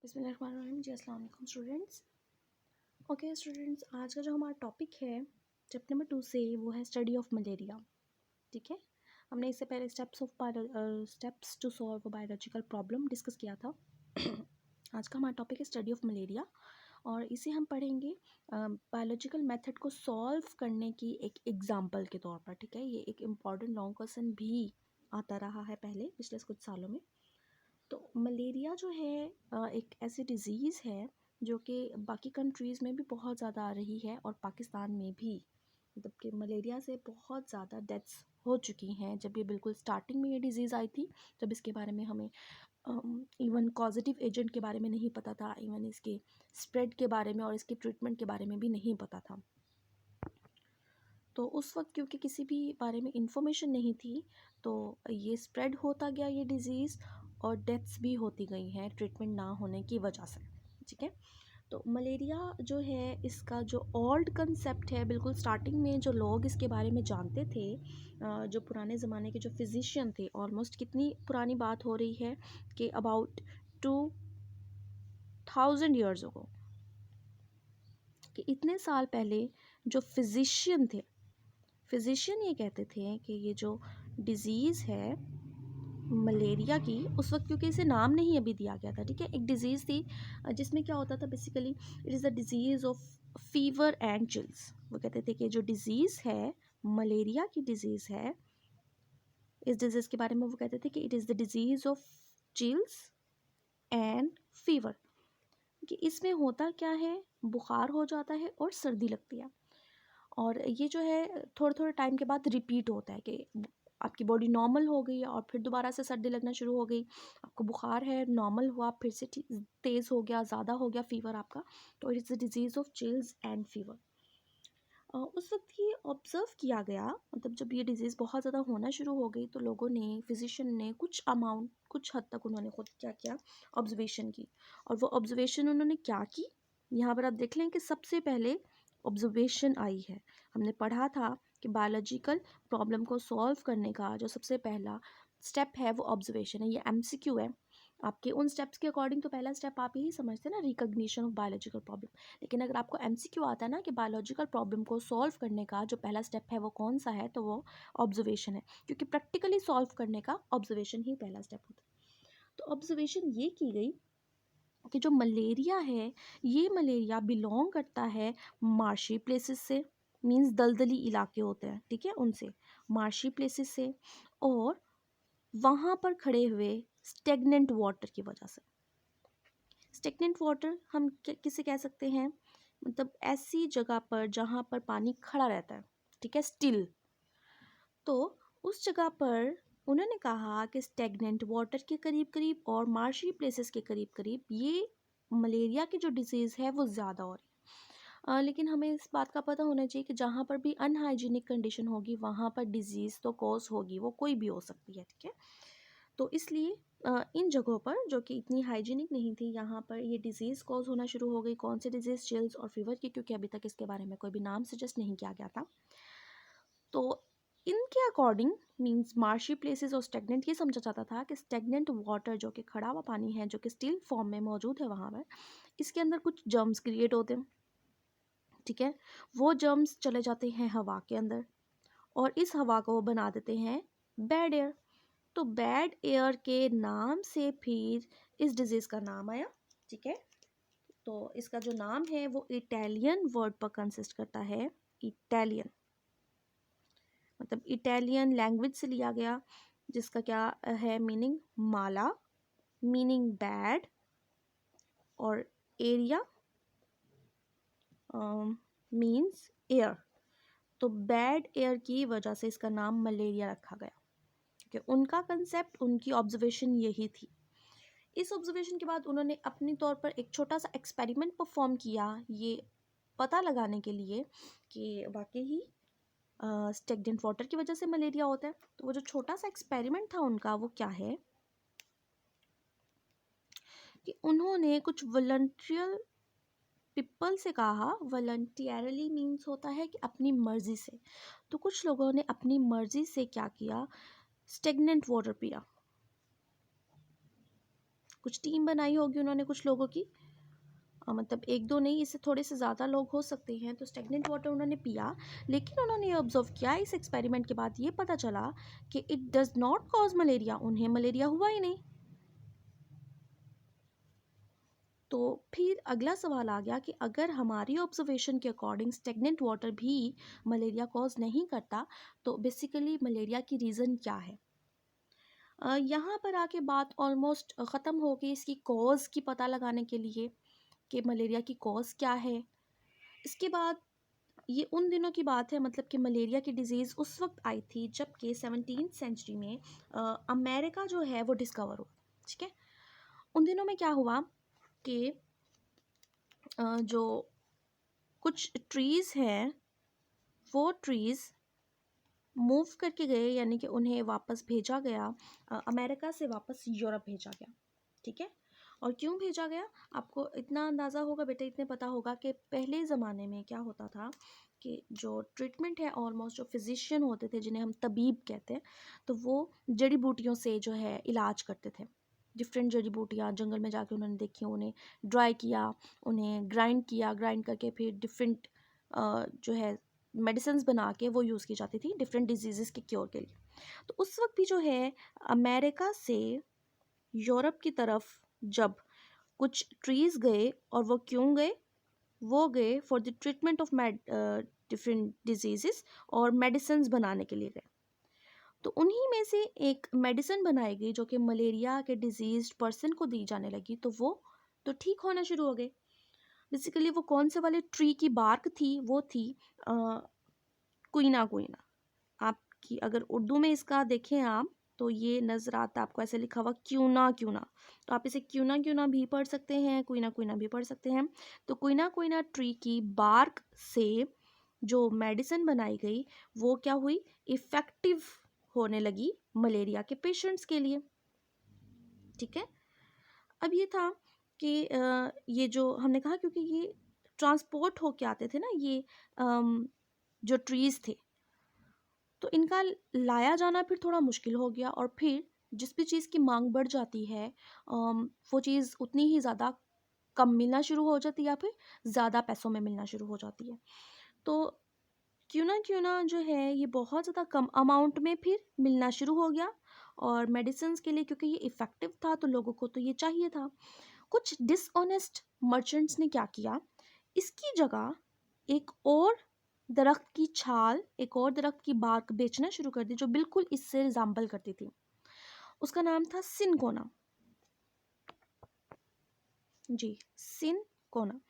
बिस्मिल्लाहिर्रहमानिर्रहीम। जी अस्सलाम वालेकुम स्टूडेंट्स। ओके स्टूडेंट्स, आज का जो हमारा टॉपिक है चैप्टर नंबर 2 से वो है स्टडी ऑफ मलेरिया। ठीक है, हमने इससे पहले steps to solve biological problem discuss किया था। आज का हमारा टॉपिक है स्टडी ऑफ मलेरिया और इसे हम पढ़ेंगे बायोलॉजिकल मेथड को सॉल्व करने की एक एग्जाम्पल के तौर पर। ठीक है, ये एक इम्पॉर्टेंट लॉन्ग क्वेश्चन भी आता रहा है पहले पिछले कुछ सालों में। तो मलेरिया जो है एक ऐसी डिज़ीज़ है जो कि बाकी कंट्रीज़ में भी बहुत ज़्यादा आ रही है और पाकिस्तान में भी, मतलब कि मलेरिया से बहुत ज़्यादा डेथ्स हो चुकी हैं। जब ये बिल्कुल स्टार्टिंग में ये डिज़ीज़ आई थी, जब इसके बारे में हमें इवन कॉजेटिव एजेंट के बारे में नहीं पता था, इवन इसके स्प्रेड के बारे में और इसके ट्रीटमेंट के बारे में भी नहीं पता था। तो उस वक्त क्योंकि किसी भी बारे में इंफॉर्मेशन नहीं थी, तो ये स्प्रेड होता गया ये डिज़ीज़ और डेथ्स भी होती गई हैं ट्रीटमेंट ना होने की वजह से। ठीक है, तो मलेरिया जो है इसका जो ओल्ड कंसेप्ट है, बिल्कुल स्टार्टिंग में जो लोग इसके बारे में जानते थे, जो पुराने ज़माने के जो फिजिशियन थे, ऑलमोस्ट कितनी पुरानी बात हो रही है कि अबाउट 2000 ईयर्स अगो, कि इतने साल पहले जो फिजिशियन थे, फिजिशियन ये कहते थे कि ये जो डिज़ीज़ है मलेरिया की, उस वक्त क्योंकि इसे नाम नहीं अभी दिया गया था। ठीक है, एक डिज़ीज़ थी जिसमें क्या होता था, basically it is the disease of fever and chills. वो कहते थे कि जो डिज़ीज़ है मलेरिया की डिज़ीज़ है, इस डिज़ीज़ के बारे में वो कहते थे कि it is the disease of chills and fever. कि इसमें होता क्या है, बुखार हो जाता है और सर्दी लगती है, और ये जो है थोड़े थोड़े टाइम के बाद रिपीट होता है कि आपकी बॉडी नॉर्मल हो गई और फिर दोबारा से सर्दी लगना शुरू हो गई, आपको बुखार है, नॉर्मल हुआ, फिर से तेज़ हो गया, ज़्यादा हो गया फीवर आपका। तो it is the disease of chills and fever. उस वक्त ये ऑब्ज़र्व किया गया, मतलब जब ये डिज़ीज़ बहुत ज़्यादा होना शुरू हो गई तो लोगों ने, फिजिशियन ने कुछ हद तक उन्होंने खुद क्या किया, ऑब्जर्वेशन की। और वो ऑब्जर्वेशन उन्होंने क्या की, यहाँ पर आप देख लें कि सबसे पहले ऑब्जर्वेशन आई है। हमने पढ़ा था कि बायोलॉजिकल प्रॉब्लम को सॉल्व करने का जो सबसे पहला स्टेप है वो ऑब्जर्वेशन है। ये एमसीक्यू है आपके उन स्टेप्स के अकॉर्डिंग, तो पहला स्टेप आप यही समझते हैं ना, रिकॉग्निशन ऑफ बायोलॉजिकल प्रॉब्लम। लेकिन अगर आपको एमसीक्यू आता है ना कि बायोलॉजिकल प्रॉब्लम को सॉल्व करने का जो पहला स्टेप है वो कौन सा है, तो वो ऑब्जर्वेशन है, क्योंकि प्रैक्टिकली सॉल्व करने का ऑब्जर्वेशन ही पहला स्टेप होता है। तो ऑब्जर्वेशन ये की गई कि जो मलेरिया है, ये मलेरिया बिलोंग करता है मार्शी प्लेसेस से, मींस दलदली इलाके होते हैं, ठीक है, उनसे, मार्शी प्लेसेस से, और वहाँ पर खड़े हुए स्टेगनेंट वाटर की वजह से। स्टेगनेंट वाटर हम किसे कह सकते हैं, मतलब ऐसी जगह पर जहाँ पर पानी खड़ा रहता है, ठीक है, स्टिल। तो उस जगह पर उन्होंने कहा कि स्टेगनेंट वाटर के करीब करीब और मार्शी प्लेसेस के करीब करीब ये मलेरिया की जो डिजीज़ है वो ज़्यादा हो रही है। लेकिन हमें इस बात का पता होना चाहिए कि जहाँ पर भी अनहाइजीनिक कंडीशन होगी वहाँ पर डिजीज़ तो कॉज होगी, वो कोई भी हो सकती है। ठीक है, तो इसलिए इन जगहों पर जो कि इतनी हाइजीनिक नहीं थी, यहाँ पर ये डिज़ीज़ कॉज होना शुरू हो गई। कौन सी डिज़ीज़, चिल्स और फीवर की, क्योंकि अभी तक इसके बारे में कोई भी नाम सजेस्ट नहीं किया गया था। तो इनके अकॉर्डिंग, मींस मार्शी प्लेसेस और स्टेगनेंट, ये समझा जाता था कि स्टेगनेंट वाटर जो कि खड़ा हुआ पानी है, जो कि स्टिल फॉर्म में मौजूद है वहाँ पर, इसके अंदर कुछ जर्म्स क्रिएट होते हैं। ठीक है, वो जर्म्स चले जाते हैं हवा के अंदर और इस हवा को बना देते हैं बैड एयर। तो बैड एयर के नाम से फिर इस डिजीज़ का नाम आया। ठीक है, तो इसका जो नाम है वो इटालियन वर्ड पर कंसिस्ट करता है। इटालियन मतलब इटालियन लैंग्वेज से लिया गया, जिसका क्या है मीनिंग, माला मीनिंग बैड, और एरिया मीन्स एयर। तो बैड एयर की वजह से इसका नाम मलेरिया रखा गया, क्योंकि उनका कंसेप्ट, उनकी ऑब्जर्वेशन यही थी। इस ऑब्जर्वेशन के बाद उन्होंने अपनी तौर पर एक छोटा सा एक्सपेरिमेंट परफॉर्म किया, ये पता लगाने के लिए कि वाकई ही स्टेगनेंट वाटर की वजह से मलेरिया होता है। तो वो जो छोटा सा एक्सपेरिमेंट था उनका, वो क्या है कि उन्होंने कुछ वॉलंटियर पीपल से कहा। वॉलंटियरली मीन्स होता है कि अपनी मर्जी से। तो कुछ लोगों ने अपनी मर्जी से क्या किया, स्टेगनेंट वाटर पिया। कुछ टीम बनाई होगी उन्होंने कुछ लोगों की, मतलब एक दो नहीं, इससे थोड़े से ज़्यादा लोग हो सकते हैं। तो स्टेगनेंट वाटर उन्होंने पिया, लेकिन उन्होंने ये ऑब्जर्व किया, इस एक्सपेरिमेंट के बाद ये पता चला कि it does not cause malaria, उन्हें मलेरिया हुआ ही नहीं। तो फिर अगला सवाल आ गया कि अगर हमारी ऑब्जर्वेशन के अकॉर्डिंग स्टेगनेंट वाटर भी मलेरिया कॉज नहीं करता, तो बेसिकली मलेरिया की रीज़न क्या है। यहाँ पर आके बात ऑलमोस्ट ख़त्म हो गई इसकी कॉज की पता लगाने के लिए कि मलेरिया की कॉज क्या है। इसके बाद ये उन दिनों की बात है, मतलब कि मलेरिया की डिजीज़ उस वक्त आई थी जबकि 17th सेंचुरी में अमेरिका जो है वो डिस्कवर हुआ। ठीक है, उन दिनों में क्या हुआ कि जो कुछ ट्रीज़ हैं वो ट्रीज़ मूव करके गए, यानी कि उन्हें वापस भेजा गया, अमेरिका से वापस यूरोप भेजा गया। ठीक है, और क्यों भेजा गया, आपको इतना अंदाज़ा होगा बेटा, इतने पता होगा कि पहले ज़माने में क्या होता था कि जो ट्रीटमेंट है, ऑलमोस्ट जो फिजिशियन होते थे जिन्हें हम तबीब कहते हैं, तो वो जड़ी बूटियों से जो है इलाज करते थे। डिफरेंट जड़ी बूटियाँ जंगल में जाके उन्होंने देखी, उन्हें ड्राई किया, उन्हें ग्राइंड किया, ग्राइंड करके फिर डिफरेंट जो है मेडिसिन बना के वो यूज़ की जाती थी डिफरेंट डिजीज़ के क्योर के लिए। तो उस वक्त भी जो है अमेरिका से यूरोप की तरफ जब कुछ ट्रीज़ गए, और वो क्यों गए, वो गए for the treatment of different disease और मेडिसिन बनाने के लिए गए। तो उन्हीं में से एक मेडिसिन बनाई गई जो कि मलेरिया के डिजीज पर्सन को दी जाने लगी, तो वो तो ठीक होना शुरू हो गए। बेसिकली वो कौन से वाले ट्री की बार्क थी, वो थी कुइना कुइना। आपकी अगर उर्दू में इसका देखें आप, तो ये नज़र आता है आपको ऐसे लिखा हुआ क्यूना क्यूना, तो आप इसे क्यूना क्यूना भी पढ़ सकते हैं, कुइना कुइना भी पढ़ सकते हैं। तो कुइना कुइना ट्री की बार्क से जो मेडिसिन बनाई गई वो क्या हुई, इफ़ेक्टिव होने लगी मलेरिया के पेशेंट्स के लिए। ठीक है, अब ये था कि ये जो हमने कहा, क्योंकि ये ट्रांसपोर्ट होके आते थे ना, ये जो ट्रीज़ थे, तो इनका लाया जाना फिर थोड़ा मुश्किल हो गया, और फिर जिस भी चीज़ की मांग बढ़ जाती है वो चीज़ उतनी ही ज़्यादा कम मिलना शुरू हो जाती है, या फिर ज़्यादा पैसों में मिलना शुरू हो जाती है। तो क्यों ना जो है ये बहुत ज़्यादा कम अमाउंट में फिर मिलना शुरू हो गया, और मेडिसिन के लिए क्योंकि ये इफ़ेक्टिव था तो लोगों को तो ये चाहिए था। कुछ डिसऑनेस्ट मर्चेंट्स ने क्या किया, इसकी जगह एक और दरख्त की छाल, एक और दरख्त की बार्क बेचना शुरू कर दी जो बिल्कुल इससे रिजाम्बल करती थी। उसका नाम था सिनकोना। जी, सिनकोना।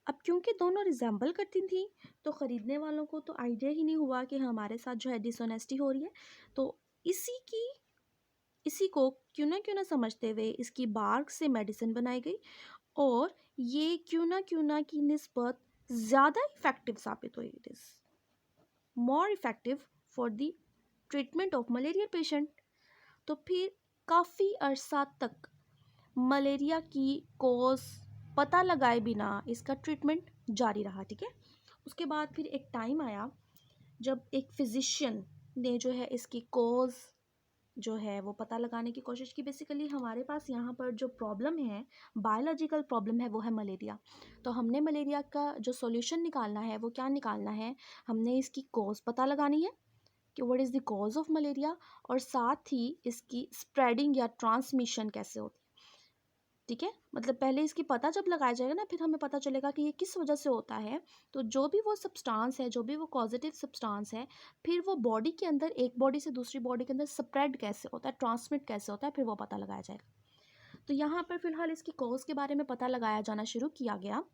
अब क्योंकि दोनों रिजेंबल करती थी, तो ख़रीदने वालों को तो आइडिया ही नहीं हुआ कि हमारे साथ जो है डिसऑनेस्टी हो रही है। तो इसी को क्यों ना समझते हुए इसकी बार्क से मेडिसिन बनाई गई, और ये क्यों ना की निस्बत ज़्यादा इफ़ेक्टिव साबित हुई। It is more effective for the treatment of malaria patient. तो फिर काफ़ी अरसा तक मलेरिया की कॉज पता लगाए बिना इसका ट्रीटमेंट जारी रहा। ठीक है, उसके बाद फिर एक टाइम आया जब एक फिजिशियन ने जो है इसकी कॉज जो है वो पता लगाने की कोशिश की। बेसिकली हमारे पास यहाँ पर जो प्रॉब्लम है, बायोलॉजिकल प्रॉब्लम है, वो है मलेरिया। तो हमने मलेरिया का जो सॉल्यूशन निकालना है वो क्या निकालना है, हमने इसकी कॉज पता लगानी है कि what is the cause of malaria, और साथ ही इसकी स्प्रेडिंग या ट्रांसमिशन कैसे होती है। ठीक है, मतलब पहले इसकी पता जब लगाया जाएगा ना, फिर हमें पता चलेगा कि ये किस वजह से होता है। तो जो भी वो सब्सटेंस है, जो भी वो पॉजिटिव सब्सटेंस है, फिर वो बॉडी के अंदर, एक बॉडी से दूसरी बॉडी के अंदर स्प्रेड कैसे होता है, ट्रांसमिट कैसे होता है, फिर वो पता लगाया जाएगा। तो यहाँ पर फिलहाल इसकी कॉज के बारे में पता लगाया जाना शुरू किया गया।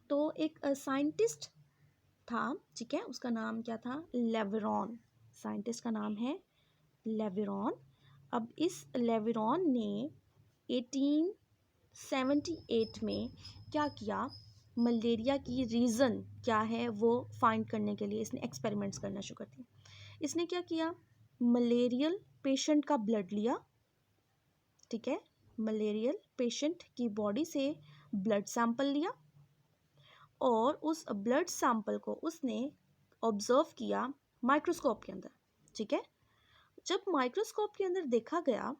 तो एक साइंटिस्ट था, ठीक है, उसका नाम क्या था, लेविरॉन। साइंटिस्ट का नाम है लेविरॉन। अब इस लेविरॉन ने 1878 में क्या किया, मलेरिया की रीज़न क्या है वो फाइंड करने के लिए इसने एक्सपेरिमेंट्स करना शुरू कर दिए। इसने क्या किया, मलेरियल पेशेंट का ब्लड लिया। ठीक है, मलेरियल पेशेंट की बॉडी से ब्लड सैंपल लिया, और उस ब्लड सैंपल को उसने ऑब्जर्व किया माइक्रोस्कोप के अंदर। ठीक है, जब माइक्रोस्कोप के अंदर देखा गया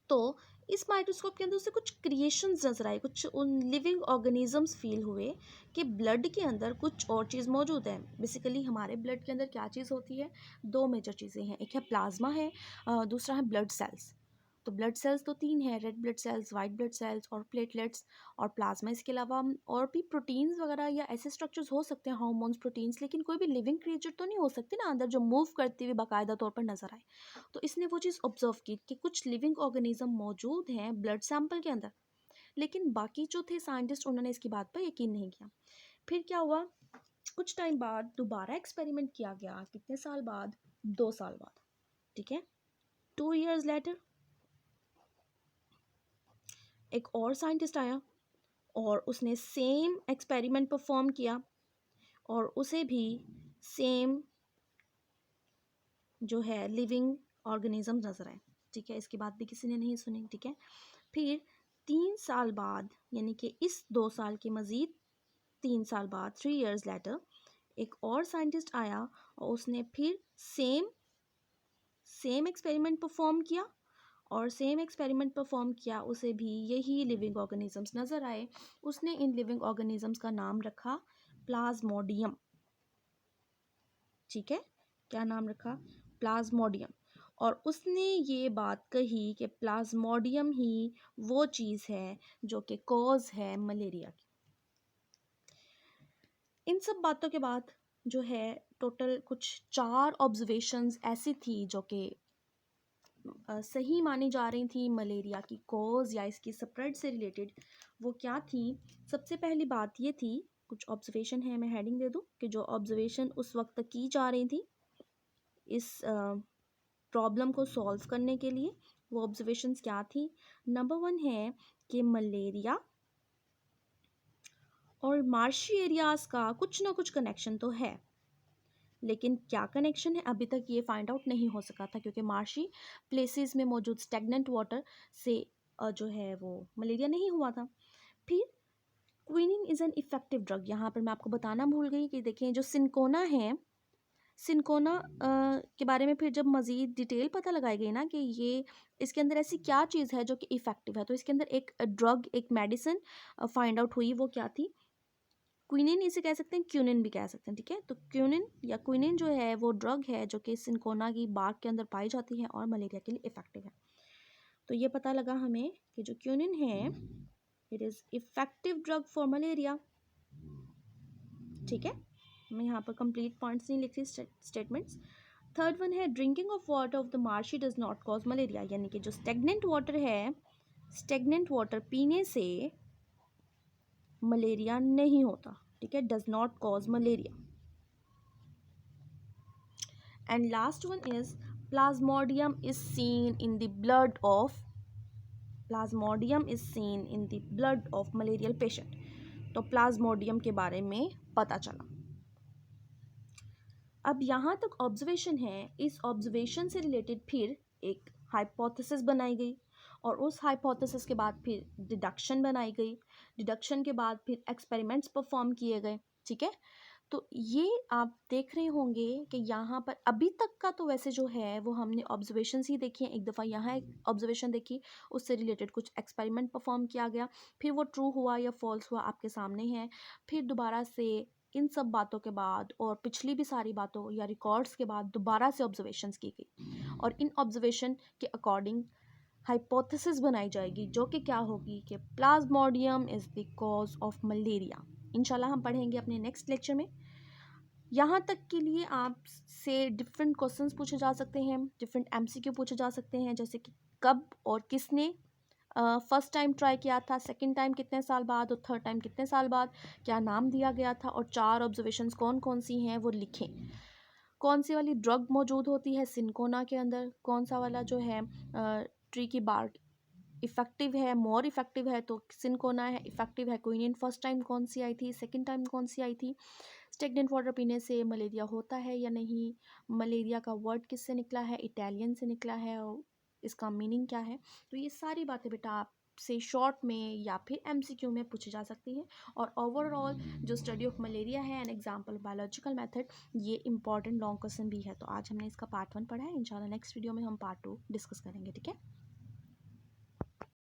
तो इस माइक्रोस्कोप के अंदर उसे कुछ क्रिएशंस नजर आए, कुछ उन लिविंग ऑर्गेनिजम्स फील हुए कि ब्लड के अंदर कुछ और चीज़ मौजूद है। बेसिकली हमारे ब्लड के अंदर क्या चीज़ होती है, दो मेजर चीज़ें हैं, एक है प्लाज्मा है, दूसरा है ब्लड सेल्स। तो ब्लड सेल्स तो तीन है, red blood cells, white blood cells और प्लेटलेट्स और प्लाज्मा। इसके अलावा और भी प्रोटीन्स वगैरह या ऐसे स्ट्रक्चर्स हो सकते हैं, हार्मोन्स, प्रोटीन्स, लेकिन कोई भी लिविंग क्रिएचर तो नहीं हो सकती ना अंदर जो मूव करती हुई बाकायदा तौर पर नजर आए। तो इसने वो चीज़ ऑब्जर्व की कि कुछ लिविंग ऑर्गेनिज्म मौजूद हैं ब्लड सैंपल के अंदर, लेकिन बाकी जो थे साइंटिस्ट उन्होंने इसकी बात पर यकीन नहीं किया। फिर क्या हुआ, कुछ टाइम बाद दोबारा एक्सपेरिमेंट किया गया। कितने साल बाद, 2 साल बाद, ठीक है। 2 years later एक और साइंटिस्ट आया और उसने सेम एक्सपेरिमेंट परफॉर्म किया और उसे भी सेम जो है लिविंग ऑर्गेनिज्म नजर आए, ठीक है। इसकी बात भी किसी ने नहीं सुनी, ठीक है। फिर 3 साल बाद, यानी कि इस 2 साल के मज़ीद 3 साल बाद, 3 years later, एक और साइंटिस्ट आया और उसने फिर सेम एक्सपेरिमेंट परफॉर्म किया और सेम एक्सपेरिमेंट परफॉर्म किया, उसे भी यही लिविंग ऑर्गेनिजम्स नज़र आए। उसने इन लिविंग ऑर्गेनिजम्स का नाम रखा प्लाज्मोडियम, ठीक है। क्या नाम रखा, प्लाज्मोडियम। और उसने ये बात कही कि प्लाज्मोडियम ही वो चीज़ है जो कि कॉज है मलेरिया की। इन सब बातों के बाद जो है टोटल कुछ 4 ऑब्जर्वेशंस ऐसी थी जो कि सही मानी जा रही थी मलेरिया की कॉज या इसकी स्प्रेड से रिलेटेड। वो क्या थी, सबसे पहली बात ये थी, कुछ ऑब्जर्वेशन है, मैं हेडिंग दे दूं कि जो ऑब्जर्वेशन उस वक्त की जा रही थी इस प्रॉब्लम को सॉल्व करने के लिए, वो ऑब्जर्वेशंस क्या थी। नंबर 1 है कि मलेरिया और मार्शी एरियाज़ का कुछ ना कुछ कनेक्शन तो है, लेकिन क्या कनेक्शन है अभी तक ये फाइंड आउट नहीं हो सका था, क्योंकि मार्शी प्लेसेस में मौजूद स्टेगनेंट वाटर से जो है वो मलेरिया नहीं हुआ था। फिर quinine is an effective drug, यहाँ पर मैं आपको बताना भूल गई कि देखें जो सिनकोना है, सिनकोना के बारे में फिर जब मज़ीद डिटेल पता लगाई गई ना कि ये इसके अंदर ऐसी क्या चीज़ है जो कि इफ़ेक्टिव है, तो इसके अंदर एक ड्रग, एक मेडिसिन फाइंड आउट हुई। वो क्या थी, क्विनिन इसे कह सकते हैं, क्यूनिन भी कह सकते हैं, ठीक है। तो क्यूनिन या क्विनिन जो है वो ड्रग है जो कि सिनकोना की बाग के अंदर पाई जाती है और मलेरिया के लिए इफ़ेक्टिव है। तो ये पता लगा हमें कि जो क्यूनिन है it is effective drug for malaria, ठीक है। मैं यहाँ पर कंप्लीट पॉइंट्स नहीं लिख रही, स्टेटमेंट्स। थर्ड वन है drinking of water of the marshy does not cause malaria, यानी कि जो स्टेगनेंट वाटर है, स्टेगनेंट वाटर पीने से मलेरिया नहीं होता, ठीक है, does not cause malaria. And last one is Plasmodium is seen in the blood of, Plasmodium is seen in the blood of malarial patient. तो प्लाज्मोडियम के बारे में पता चला। अब यहाँ तक ऑब्जर्वेशन है, इस ऑब्जर्वेशन से रिलेटेड फिर एक हाइपोथेसिस बनाई गई और उस हाइपोथेसिस के बाद फिर डिडक्शन बनाई गई, डिडक्शन के बाद फिर एक्सपेरिमेंट्स परफॉर्म किए गए, ठीक है। तो ये आप देख रहे होंगे कि यहाँ पर अभी तक का तो वैसे जो है वो हमने ऑब्जर्वेशंस ही देखी हैं। एक दफ़ा यहाँ एक ऑब्जर्वेशन देखी, उससे रिलेटेड कुछ एक्सपेरिमेंट परफॉर्म किया गया, फिर वो ट्रू हुआ या फॉल्स हुआ आपके सामने है। फिर दोबारा से इन सब बातों के बाद और पिछली भी सारी बातों या रिकॉर्ड्स के बाद दोबारा से ऑब्जर्वेशंस की गई और इन ऑब्जर्वेशन के अकॉर्डिंग हाइपोथेसिस बनाई जाएगी जो कि क्या होगी कि Plasmodium is the cause of malaria. इंशाल्लाह हम पढ़ेंगे अपने नेक्स्ट लेक्चर में। यहाँ तक के लिए आपसे डिफरेंट क्वेश्चंस पूछे जा सकते हैं, डिफरेंट एमसीक्यू पूछे जा सकते हैं, जैसे कि कब और किसने फर्स्ट टाइम ट्राई किया था, सेकंड टाइम कितने साल बाद और थर्ड टाइम कितने साल बाद, क्या नाम दिया गया था और 4 ऑब्जर्वेशंस कौन कौन सी हैं वो लिखें। कौन सी वाली ड्रग मौजूद होती है सिनकोना के अंदर, कौन सा वाला जो है ट्री की बार्क इफ़ेक्टिव है, मोर इफ़ेक्टिव है तो सिनकोना है, इफ़ेक्टिव है क्विनिन। फर्स्ट टाइम कौन सी आई थी, सेकंड टाइम कौन सी आई थी, स्टेगनेंट वाटर पीने से मलेरिया होता है या नहीं, मलेरिया का वर्ड किससे निकला है, इटालियन से निकला है और इसका मीनिंग क्या है। तो ये सारी बातें बेटा आपसे शॉर्ट में या फिर एमसीक्यू में पूछी जा सकती हैं। और ओवरऑल जो स्टडी ऑफ मलेरिया है एन एग्जाम्पल बायोलॉजिकल मेथड, ये इंपॉर्टेंट लॉन्ग क्वेश्चन भी है। तो आज हमने इसका पार्ट 1 पढ़ा है, इंशाल्लाह नेक्स्ट वीडियो में हम पार्ट 2 डिस्कस करेंगे, ठीक है।